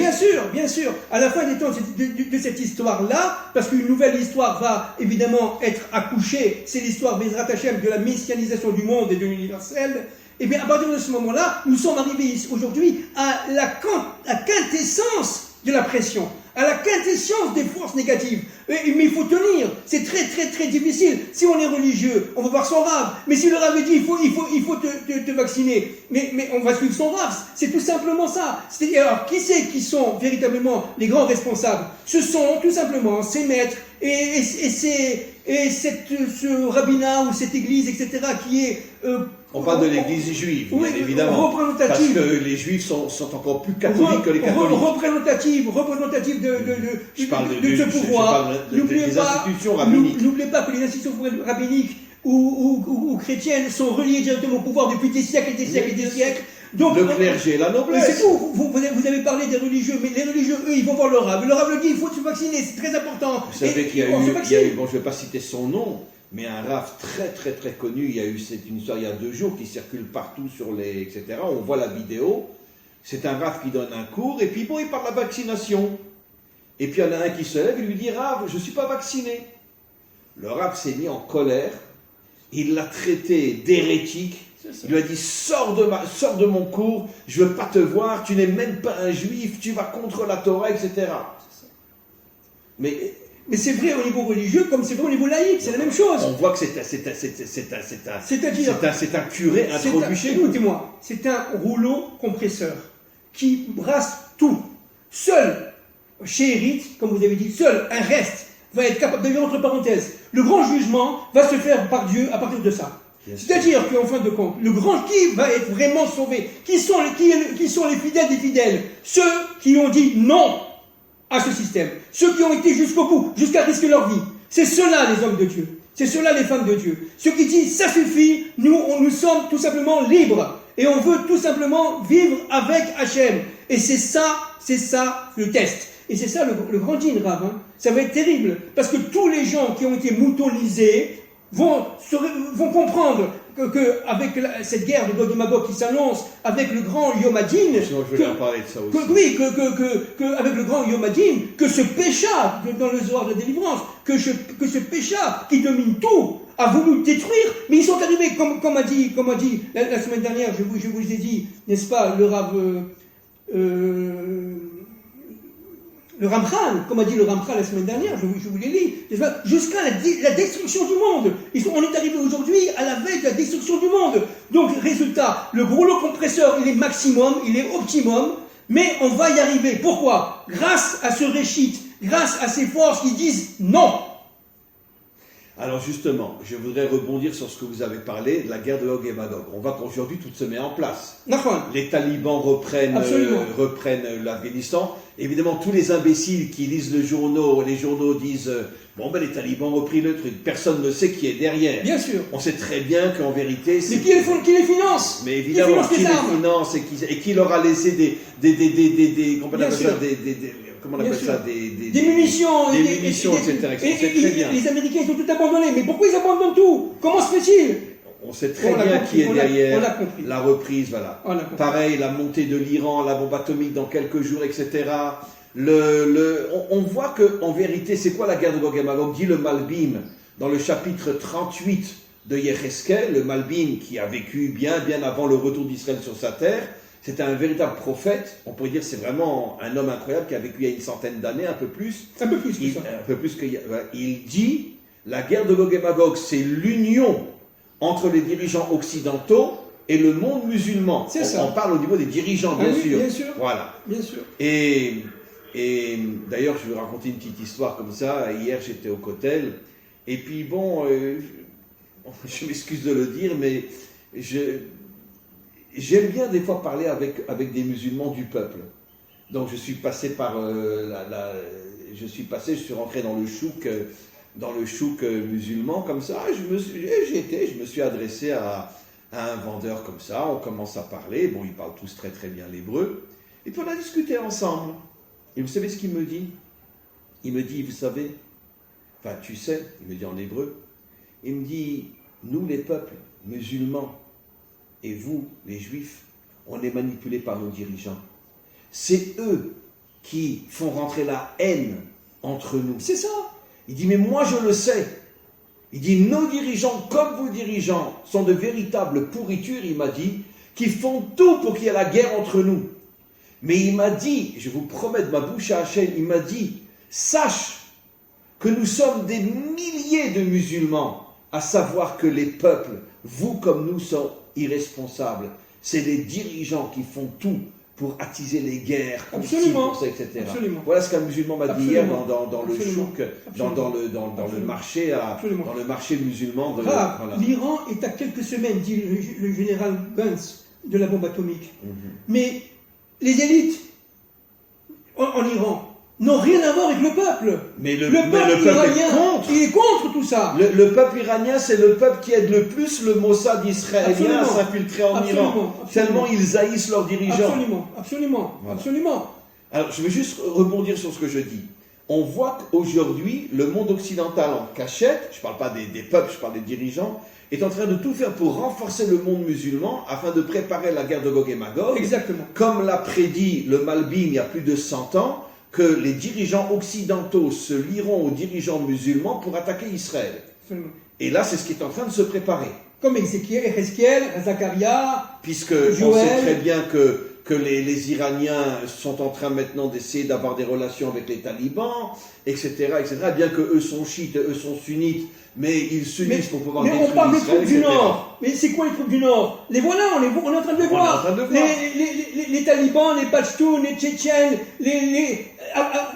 Bien sûr. À la fin des temps de cette histoire-là, parce qu'une nouvelle histoire va évidemment être accouchée, c'est l'histoire Bezrat Hashem de la messianisation du monde et de l'universel. Et bien, à partir de ce moment-là, nous sommes arrivés aujourd'hui à la quintessence de la pression. à la quintessence des forces négatives. Mais il faut tenir, c'est très très très difficile. Si on est religieux, on va voir son rave. Mais si le rave dit il faut te vacciner, mais on va suivre son rave. C'est tout simplement ça. Alors qui c'est qui sont véritablement les grands responsables? Ce sont tout simplement ces maîtres et ce rabbinat ou cette église, etc., qui est... on parle de l'église juive, oui, bien évidemment. Représentative. Parce que les juifs sont encore plus catholiques que les catholiques. Représentative de ce pouvoir. Des institutions rabbiniques. N'oubliez pas que les institutions rabbiniques ou chrétiennes sont reliées directement au pouvoir depuis des siècles et des siècles et des siècles. Donc, le clergé, la noblesse. C'est tout. Vous avez parlé des religieux, mais les religieux, eux, ils vont voir le rave. Le rave le dit, il faut se vacciner, c'est très important. Vous savez qu'il y a eu, bon, je ne vais pas citer son nom, mais un rave très très très connu, c'est une histoire il y a 2 jours qui circule partout sur les, etc. On voit la vidéo. C'est un rave qui donne un cours, et puis bon, il parle de la vaccination. Et puis il y en a un qui se lève et lui dit, rave, je ne suis pas vacciné. Le rave s'est mis en colère, il l'a traité d'hérétique. Il lui a dit, sors de mon cours, je ne veux pas te voir, tu n'es même pas un juif, tu vas contre la Torah, etc. Mais c'est vrai au niveau religieux comme c'est vrai au niveau laïque, c'est la même chose. On voit que c'est un curé introduit chez nous. Écoutez-moi, c'est un rouleau compresseur qui brasse tout. Seul, chérit, comme vous avez dit, seul un reste va être capable de dire entre parenthèses. Le grand jugement va se faire par Dieu à partir de ça. C'est-à-dire qu'en fin de compte, le grand qui va être vraiment sauvé, qui sont les fidèles des fidèles, ceux qui ont dit non à ce système, ceux qui ont été jusqu'au bout, jusqu'à risquer leur vie. C'est ceux-là les hommes de Dieu, c'est ceux-là les femmes de Dieu. Ceux qui disent ça suffit, nous sommes tout simplement libres et on veut tout simplement vivre avec Hachem. Et c'est ça le test. Et c'est ça le grand dîner rave. Hein. Ça va être terrible parce que tous les gens qui ont été moutonisés vont comprendre qu'avec cette guerre de Gog et Magog qui s'annonce, avec le grand Yom Hadin, avec le grand Yom Hadin, que ce pécha, dans le Zohar de délivrance, que ce pécha qui domine tout, a voulu détruire, mais ils sont arrivés, comme a dit la semaine dernière, je vous ai dit, n'est-ce pas, le Rav... le Ramchal, comme a dit le Ramchal la semaine dernière, je vous l'ai dit, jusqu'à la destruction du monde. On est arrivé aujourd'hui à la veille de la destruction du monde. Donc, résultat, le rouleau compresseur, il est maximum, il est optimum, mais on va y arriver. Pourquoi? Grâce à ce réchit, grâce à ces forces qui disent non. Alors justement, je voudrais rebondir sur ce que vous avez parlé, de la guerre de Gog et Magog. On voit qu'aujourd'hui tout se met en place. Les talibans reprennent l'Afghanistan. Évidemment, tous les imbéciles qui lisent les journaux disent les talibans ont repris le truc. Personne ne sait qui est derrière. Bien sûr. On sait très bien qu'en vérité... Mais qui les finance? Mais évidemment, qui les finance et qui leur a laissé des munitions, etc. Les Américains, ils ont tout abandonné. Mais pourquoi ils abandonnent tout? Comment se fait-il? On sait très bien qui est derrière la reprise, voilà. Pareil, la montée de l'Iran, la bombe atomique dans quelques jours, etc. On voit qu'en vérité, c'est quoi la guerre de Gog et Magog? Dit le Malbim dans le chapitre 38 de Yecheskel, le Malbim qui a vécu bien avant le retour d'Israël sur sa terre. C'était un véritable prophète, on pourrait dire c'est vraiment un homme incroyable qui a vécu il y a une centaine d'années, un peu plus. Il dit, la guerre de Gog et Magog, c'est l'union entre les dirigeants occidentaux et le monde musulman. On parle au niveau des dirigeants, bien sûr. Bien sûr. Voilà. Bien sûr. Et d'ailleurs, je vais vous raconter une petite histoire comme ça. Hier, j'étais au Kotel, et puis je m'excuse de le dire, mais j'aime bien des fois parler avec des musulmans du peuple. Donc je suis passé je suis rentré dans le chouk musulman comme ça. Je me suis adressé à un vendeur comme ça. On commence à parler. Bon, ils parlent tous très très bien l'hébreu. Et puis on a discuté ensemble. Et vous savez ce qu'il me dit? Il me dit, vous savez, enfin tu sais, il me dit en hébreu. Il me dit, nous les peuples musulmans, et vous, les juifs, on est manipulés par nos dirigeants. C'est eux qui font rentrer la haine entre nous. C'est ça. Il dit, mais moi je le sais. Il dit, nos dirigeants, comme vos dirigeants, sont de véritables pourritures, il m'a dit, qui font tout pour qu'il y ait la guerre entre nous. Mais il m'a dit, je vous promets de ma bouche à Hachem, il m'a dit, sache que nous sommes des milliers de musulmans, à savoir que les peuples, vous comme nous, sont irresponsables. C'est les dirigeants qui font tout pour attiser les guerres, Absolument. pour ça, etc. Absolument. Voilà ce qu'un musulman m'a dit hier dans le Absolument. chouk, dans le marché Absolument. dans le marché musulman. Grave. Voilà. L'Iran est à quelques semaines, dit le général Gantz, de la bombe atomique. Mais les élites en Iran n'ont rien à voir avec le peuple. Mais le peuple peuple iranien, est contre. il est contre tout ça. Le peuple iranien, c'est le peuple qui aide le plus le Mossad israélien Absolument. à s'infiltrer en Absolument. Iran. Absolument. Tellement ils haïssent leurs dirigeants. Absolument. Voilà. Absolument. Alors, je vais juste rebondir sur ce que je dis. On voit qu'aujourd'hui, le monde occidental en cachette, je ne parle pas des peuples, je parle des dirigeants, est en train de tout faire pour renforcer le monde musulman afin de préparer la guerre de Gog et Magog. Exactement. Comme l'a prédit le Malbim il y a plus de 100 ans, que les dirigeants occidentaux se lieront aux dirigeants musulmans pour attaquer Israël. Absolument. Et là, c'est ce qui est en train de se préparer. Comme Ezekiel, Zacharia, Puisque on Joël. sait très bien que les Iraniens sont en train maintenant d'essayer d'avoir des relations avec les talibans, etc., etc., bien qu'eux sont chiites, eux sont sunnites, mais ils s'unissent pour pouvoir mais détruire on parle des Israël, troupes du etc. Nord. Mais c'est quoi les troupes du Nord? Les voilà, on est en train de les On est en voir. train de voir. Les talibans, les Pashtuns, les Tchétchènes,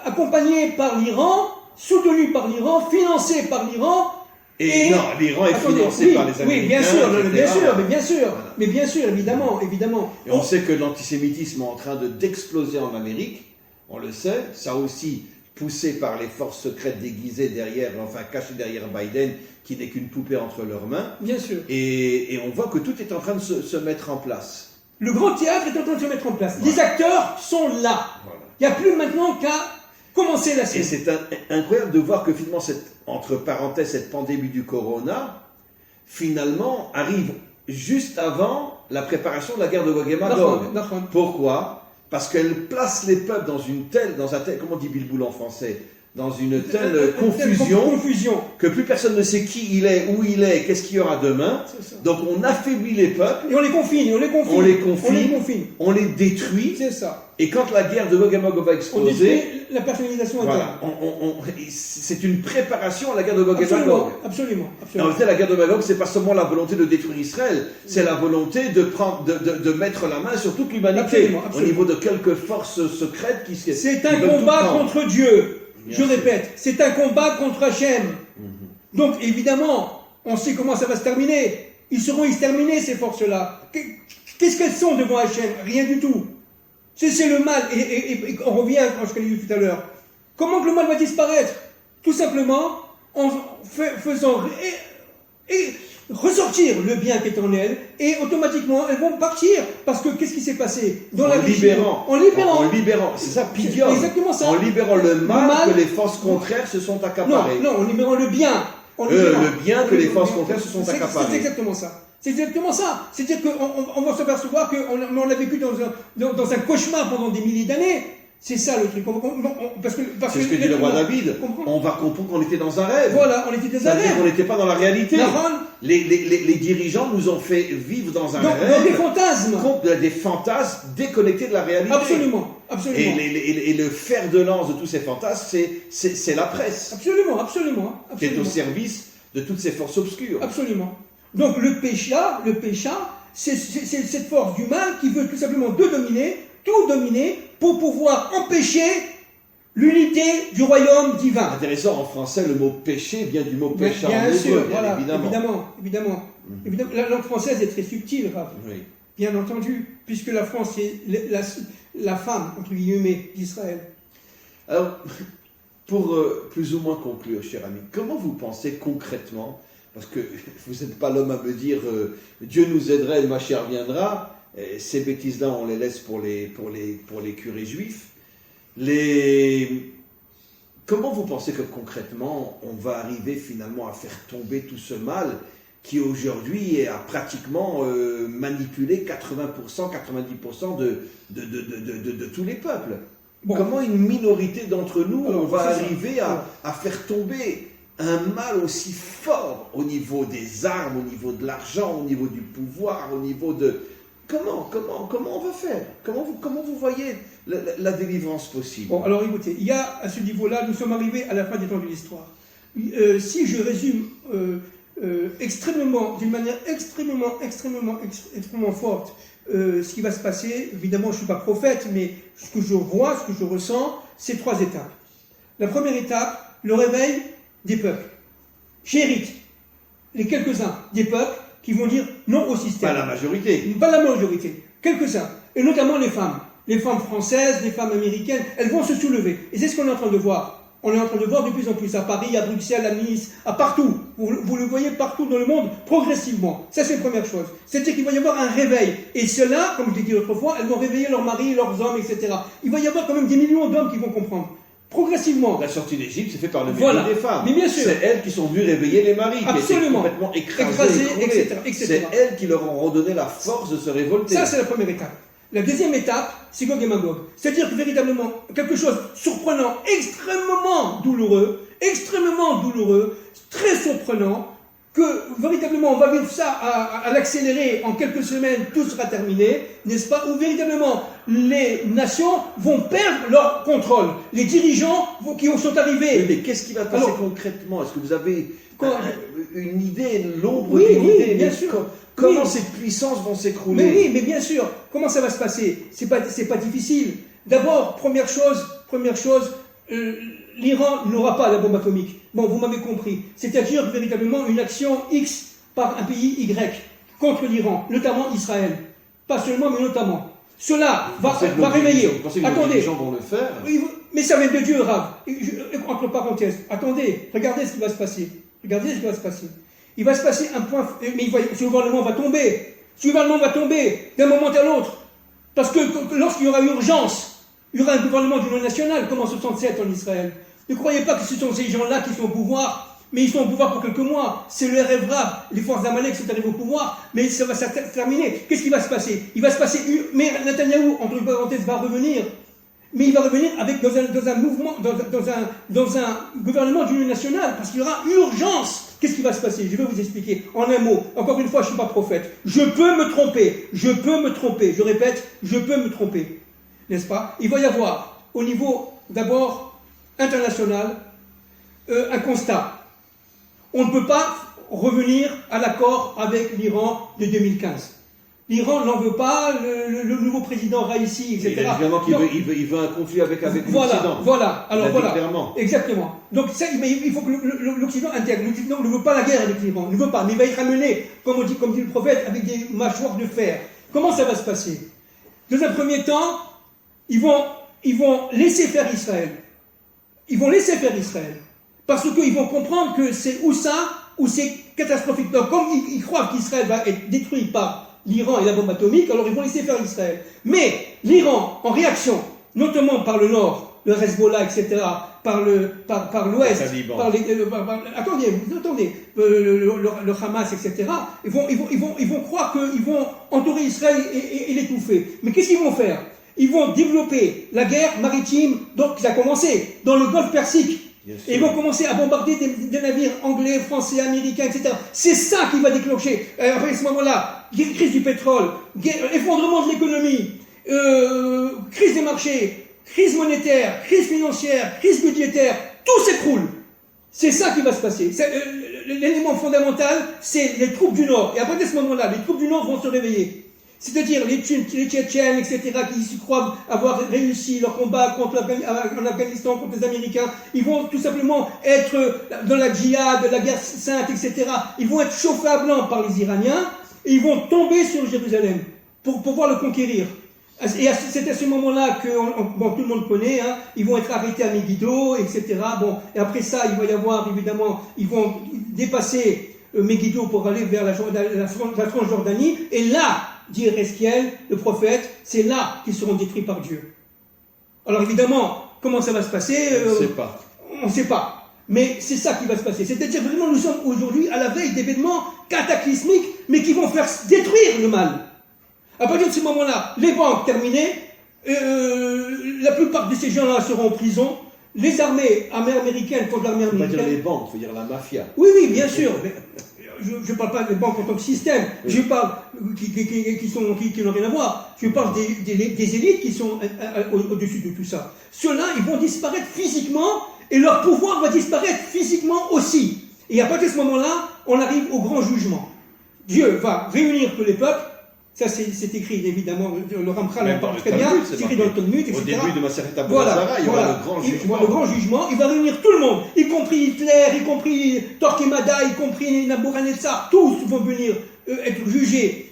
accompagnés par l'Iran, soutenus par l'Iran, financés par l'Iran. Et non, l'Iran est financé par les Américains. Oui, bien sûr, etc. mais bien sûr, évidemment. Et on sait que l'antisémitisme est en train d'exploser en Amérique, on le sait, ça aussi poussé par les forces secrètes déguisées derrière, enfin cachées derrière Biden, qui n'est qu'une poupée entre leurs mains. Bien sûr. Et on voit que tout est en train de se mettre en place. Le grand théâtre est en train de se mettre en place. Les acteurs sont là. Voilà. Il n'y a plus maintenant qu'à commencer la scène. Et c'est incroyable de voir que finalement, entre parenthèses, cette pandémie du corona, finalement, arrive juste avant la préparation de la guerre de Gog et Magog. Pourquoi ? Parce qu'elle place les peuples dans un tel, comment on dit Bilboul en français ? Dans une telle confusion que plus personne ne sait qui il est, où il est, qu'est-ce qu'il y aura demain. Donc on affaiblit les peuples. Et on les confine, on les détruit. C'est ça. Et quand la guerre de Gog et Magog va exploser, on détruit la personnalisation interne. Voilà, c'est une préparation à la guerre de Gog et Magog. Absolument. En fait, la guerre de Magog, c'est pas seulement la volonté de détruire Israël, c'est la volonté de mettre la main sur toute l'humanité, au niveau de quelques forces secrètes qui c'est un combat contre Dieu. Je répète, c'est un combat contre Hachem. Donc évidemment, on sait comment ça va se terminer. Ils seront exterminés, ces forces-là. Qu'est-ce qu'elles sont devant Hachem? Rien du tout. C'est le mal. Et on revient à ce que j'ai dit tout à l'heure. Comment que le mal va disparaître? Tout simplement en faisant ressortir le bien qui est en elles, et automatiquement elles vont partir, parce que qu'est-ce qui s'est passé dans la en libérant, c'est ça, Pidion, exactement ça. En libérant le mal que les forces contraires se sont accaparées. Non, en libérant le bien. Le bien que les forces contraires se sont accaparées. C'est exactement ça. C'est exactement ça. C'est-à-dire qu'on va s'apercevoir qu'on a vécu dans un cauchemar pendant des milliers d'années. C'est ça le truc. C'est ce que dit le roi David. On va comprendre qu'on était dans un rêve. Voilà, on était dans un rêve. On n'était pas dans la réalité. Les dirigeants nous ont fait vivre dans un rêve. Dans des fantasmes. Des fantasmes déconnectés de la réalité. Absolument. Et le fer de lance de tous ces fantasmes, c'est la presse. Absolument. Qui est au service de toutes ces forces obscures. Absolument. Donc le pécha, c'est cette force du mal qui veut tout simplement tout dominer pour pouvoir empêcher l'unité du royaume divin. Intéressant, en français, le mot péché vient du mot pécha. Bien sûr, voilà, évidemment. La langue française est très subtile, Rav. Oui. Bien entendu, puisque la France est la femme, entre guillemets, d'Israël. Alors, pour plus ou moins conclure, cher ami, comment vous pensez concrètement, parce que vous n'êtes pas l'homme à me dire Dieu nous aiderait, le Mashiach viendra, ces bêtises-là, on les laisse pour les curés juifs. Comment vous pensez que concrètement, on va arriver finalement à faire tomber tout ce mal qui aujourd'hui a pratiquement manipulé 80%, 90% de tous les peuples? Comment une minorité d'entre nous, on va arriver à faire tomber un mal aussi fort au niveau des armes, au niveau de l'argent, au niveau du pouvoir, au niveau de... comment on va faire? Comment vous voyez la délivrance possible? Bon, alors écoutez, il y a à ce niveau-là, nous sommes arrivés à la fin des temps de l'histoire. Si je résume d'une manière extrêmement forte ce qui va se passer, évidemment je ne suis pas prophète, mais ce que je vois, ce que je ressens, c'est 3 étapes. La première étape, le réveil des peuples. J'hérite les quelques-uns des peuples qui vont dire non au système. Pas la majorité. Pas la majorité, quelques-uns, et notamment les femmes. Les femmes françaises, les femmes américaines, elles vont se soulever. Et c'est ce qu'on est en train de voir. On est en train de voir de plus en plus à Paris, à Bruxelles, à Nice, à partout. Vous le voyez partout dans le monde, progressivement. Ça, c'est la première chose. C'est-à-dire qu'il va y avoir un réveil. Et cela, comme je l'ai dit autrefois, elles vont réveiller leurs maris, leurs hommes, etc. Il va y avoir quand même des millions d'hommes qui vont comprendre. Progressivement. La sortie d'Égypte, c'est fait par le biais voilà. des femmes. Mais bien sûr. C'est elles qui sont venues réveiller les maris, absolument. qui étaient complètement écrasés, etc. C'est elles qui leur ont redonné la force de se révolter. Ça, c'est la première étape. La deuxième étape, c'est Gog et Magog. C'est-à-dire que véritablement, quelque chose de surprenant, extrêmement douloureux, très surprenant, que véritablement on va vivre ça à l'accélérer, en quelques semaines, tout sera terminé, n'est-ce pas? Où véritablement les nations vont perdre leur contrôle. Les dirigeants qui sont arrivés... Oui, mais qu'est-ce qui va passer concrètement? Est-ce que vous avez une idée, l'ombre d'une idée? Oui, bien sûr. Comment ces puissances vont s'écrouler? Mais oui, mais bien sûr. Comment ça va se passer? C'est pas difficile. D'abord, première chose, l'Iran n'aura pas la bombe atomique. Bon, vous m'avez compris. C'est-à-dire véritablement une action X par un pays Y contre l'Iran, notamment Israël. Pas seulement, mais notamment. Cela va réveiller. Vous pensez que les dirigeants vont le faire? Oui, mais ça vient de Dieu, Rav. Entre parenthèses, attendez, regardez ce qui va se passer. Il va se passer un point, mais ce gouvernement va tomber. Ce gouvernement va tomber d'un moment à l'autre. Parce que lorsqu'il y aura urgence, il y aura un gouvernement d'union nationale, comme en 67 en Israël. Ne croyez pas que ce sont ces gens-là qui sont au pouvoir, mais ils sont au pouvoir pour quelques mois. C'est le RFRA, les forces d'Amalek sont arrivées au pouvoir, mais ça va se terminer. Qu'est-ce qui va se passer? Mais Netanyahou, entre parenthèses, va revenir. Mais il va revenir dans un mouvement, dans un gouvernement d'union nationale, parce qu'il y aura urgence. Qu'est-ce qui va se passer? Je vais vous expliquer en un mot. Encore une fois, je ne suis pas prophète. Je peux me tromper. Je répète, je peux me tromper. N'est-ce pas? Il va y avoir, au niveau, d'abord, international, un constat. On ne peut pas revenir à l'accord avec l'Iran de 2015. L'Iran n'en veut pas, le nouveau président Raïssi, etc. Évidemment qu'il veut un conflit avec l'Occident. Voilà. Alors voilà. Clairement. Exactement. Donc ça, il faut que l'Occident intègre. L'Occident ne veut pas la guerre avec l'Iran. Ne veut pas. Mais il va être amené, comme dit le prophète, avec des mâchoires de fer. Comment ça va se passer? Dans un premier temps, ils vont laisser faire Israël. Parce qu'ils vont comprendre que c'est ou ça, ou c'est catastrophique. Donc comme ils croient qu'Israël va être détruit par l'Iran et la bombe atomique, alors ils vont laisser faire Israël. Mais l'Iran, en réaction, notamment par le nord, le Hezbollah, etc., par l'ouest, le Hamas, etc., ils vont croire qu'ils vont entourer Israël et l'étouffer. Mais qu'est-ce qu'ils vont faire? Ils vont développer la guerre maritime, donc ça a commencé dans le Golfe Persique. Et ils vont commencer à bombarder des navires anglais, français, américains, etc. C'est ça qui va déclencher, après ce moment-là, crise du pétrole, effondrement de l'économie, crise des marchés, crise monétaire, crise financière, crise budgétaire, tout s'écroule. C'est ça qui va se passer. L'élément fondamental, c'est les troupes du Nord. Et à partir de ce moment-là, les troupes du Nord vont se réveiller. C'est-à-dire les Tchétchènes, etc., qui se croient avoir réussi leur combat en Afghanistan contre les Américains, ils vont tout simplement être dans la djihad, la guerre sainte, etc. Ils vont être chauffés à blanc par les Iraniens et ils vont tomber sur Jérusalem pour pouvoir le conquérir. Et c'est à ce moment-là que tout le monde connaît, hein, ils vont être arrêtés à Megiddo, etc. Bon, et après ça, il va y avoir évidemment, ils vont dépasser Megiddo pour aller vers la Transjordanie, et là, dit Ezechiel, le prophète, c'est là qu'ils seront détruits par Dieu. Alors évidemment, comment ça va se passer? On ne sait pas. Mais c'est ça qui va se passer. C'est-à-dire vraiment, nous sommes aujourd'hui à la veille d'événements cataclysmiques, mais qui vont faire détruire le mal. À partir de ce moment-là, les banques terminées, la plupart de ces gens-là seront en prison. Les armées américaines contre l'armée américaine. On va dire les banques, il faut dire la mafia. Oui, bien sûr. Mais, je ne parle pas des banques en tant que système, je parle qui n'ont rien à voir, je parle des élites qui sont au-dessus de tout ça. Ceux-là, ils vont disparaître physiquement et leur pouvoir va disparaître physiquement aussi. Et à partir de ce moment-là, on arrive au grand jugement. Dieu va réunir tous les peuples. Ça, c'est écrit évidemment, le Ramchal en parle très bien, c'est écrit dans le Talmud, etc. Au début de Maseret Avodah Voilà, Zarah, il y aura le grand jugement. Le grand jugement, il va réunir tout le monde, y compris Hitler, y compris Torquemada, y compris Nabuchodonosor, tous vont venir être jugés.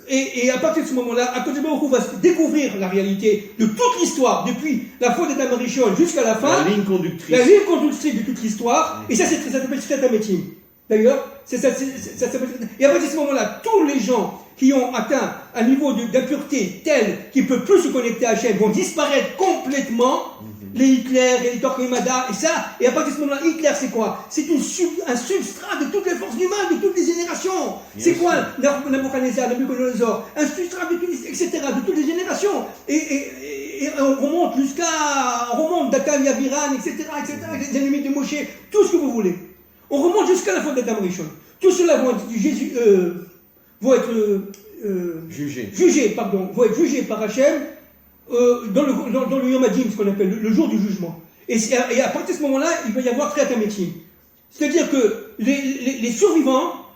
Et à partir de ce moment-là, Akadosh Baruch Hu va découvrir la réalité de toute l'histoire, depuis la faute d'Adam Rishon jusqu'à la fin. La ligne conductrice. La ligne conductrice de toute l'histoire. Et ça s'appelle Sret HaMetim. D'ailleurs, ça s'appelle. Et à partir de ce moment-là, tous les gens qui ont atteint un niveau d'impureté tel qu'ils ne peuvent plus se connecter à Hachem vont disparaître complètement. Les Hitler et les Torquemada et ça. Et à partir de ce moment-là, Hitler, c'est quoi? C'est un substrat de toutes les forces humaines, de toutes les générations. C'est quoi Nabuchodonosor? Un substrat de toutes les, etc., de toutes les générations. Et on remonte d'Atam, Yaviran, etc., les ennemis de Moshe, tout ce que vous voulez. On remonte jusqu'à la faute d'Adam Rishon. Tout cela vont être jugés par Hachem dans le Yom Hadim, ce qu'on appelle le jour du jugement. Et à partir de ce moment-là, il va y avoir Sret HaMetim. C'est-à-dire que les survivants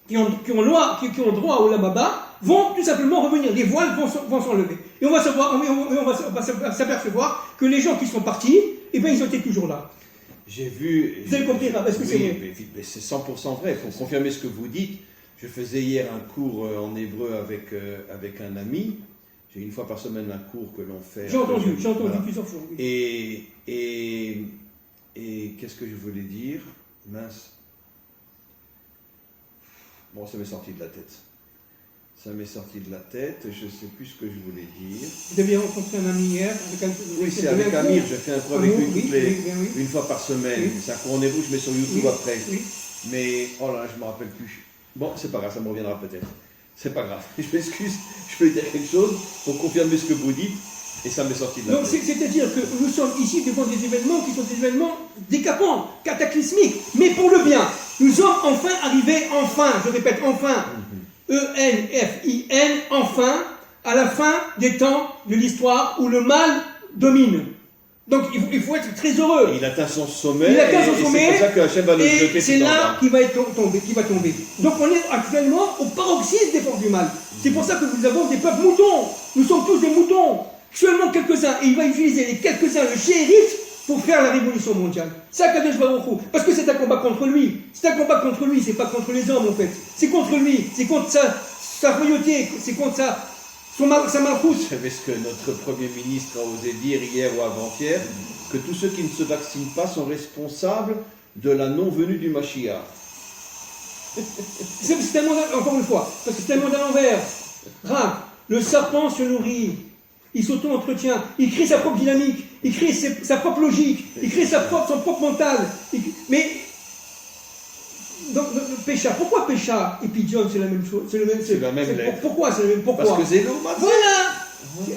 qui ont droit au Olam Haba vont tout simplement revenir. Les voiles vont s'enlever. Et on va s'apercevoir que les gens qui sont partis, eh bien, ils ont été toujours là. J'ai vu... Vous avez compris, est-ce que c'est vrai? Mais c'est 100% vrai, il faut confirmer ce que vous dites. Je faisais hier un cours en hébreu avec un ami. J'ai une fois par semaine un cours que l'on fait. J'ai entendu plusieurs fois. Oui. Et qu'est-ce que je voulais dire? Mince. Bon, ça m'est sorti de la tête. Je ne sais plus ce que je voulais dire. Vous aviez rencontré un ami hier Oui, c'est avec Amir, je fais un cours avec lui une fois par semaine. Oui. C'est un cours en hébreu, je mets sur YouTube après. Oui. Mais, oh là, je ne me rappelle plus. Bon, c'est pas grave, ça me reviendra peut-être. C'est pas grave, je m'excuse, je peux dire quelque chose pour confirmer ce que vous dites, et ça m'est sorti de la tête. C'est-à-dire que nous sommes ici devant des événements qui sont des événements décapants, cataclysmiques, mais pour le bien. Nous sommes enfin arrivés, je répète, E-N-F-I-N, enfin, à la fin des temps de l'histoire où le mal domine. Donc il faut être très heureux. Et il atteint son sommet. C'est pour ça que Hachem va le jeter. Et c'est là qu'il va tomber. Donc on est actuellement au paroxysme des forces du mal. C'est pour ça que nous avons des peuples moutons. Nous sommes tous des moutons. Seulement quelques-uns. Et il va utiliser les quelques-uns, le shérif, pour faire la révolution mondiale. Ça, Kadosh Baruch Hu. Parce que c'est un combat contre lui. C'est un combat contre lui, c'est pas contre les hommes en fait. C'est contre lui. C'est contre sa royauté. C'est contre sa malchut. Vous savez ce que notre Premier ministre a osé dire hier ou avant-hier? Que tous ceux qui ne se vaccinent pas sont responsables de la non-venue du Mashiach. C'est un monde, encore une fois, parce que c'est un monde à l'envers. Le serpent se nourrit, il s'auto-entretient, il crée sa propre dynamique, il crée sa propre logique, il crée son propre mental. Mais donc, Pécha, pourquoi Pécha et puis John c'est la même chose? C'est la même lettre. Pourquoi c'est la même? Pourquoi? Parce que Zélo m'a dit. Voilà.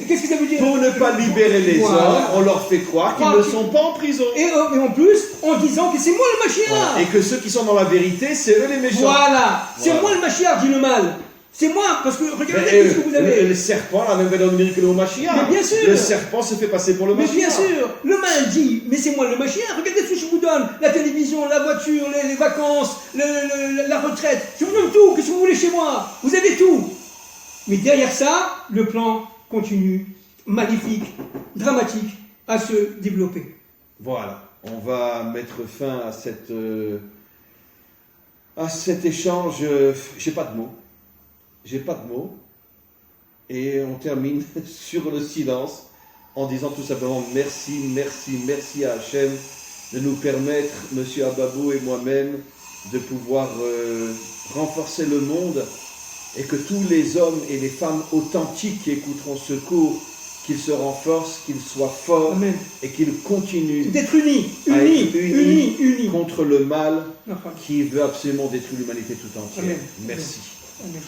Qu'est-ce que ça veut dire? Pour ne pas libérer les hommes, on leur fait croire qu'ils ne sont pas en prison. Et en plus, en disant que c'est moi le Mashiach. Voilà. Et que ceux qui sont dans la vérité, c'est eux les méchants. Voilà. C'est moi le Mashiach, dit le mal. C'est moi, parce que regardez tout ce que vous avez. Le serpent a la même valeur numérique que le Mashiach. Mais bien sûr. Le serpent se fait passer pour le Mashiach. Mais bien sûr. Le mal dit, mais c'est moi le Mashiach. Regardez tout ce que je vous donne. La télévision, la voiture, les vacances, la retraite. Je vous donne tout. Qu'est-ce que vous voulez chez moi? Vous avez tout. Mais derrière ça, le plan continue, maléfique, dramatique, à se développer. Voilà. On va mettre fin à cet échange. J'ai pas de mots. Et on termine sur le silence en disant tout simplement merci à Hachem de nous permettre, Monsieur Ababou et moi-même, de pouvoir renforcer le monde et que tous les hommes et les femmes authentiques qui écouteront ce cours, qu'ils se renforcent, qu'ils soient forts. Amen. Et qu'ils continuent d'être unis contre le mal qui veut absolument détruire l'humanité tout entière. Amen. Merci. Amen.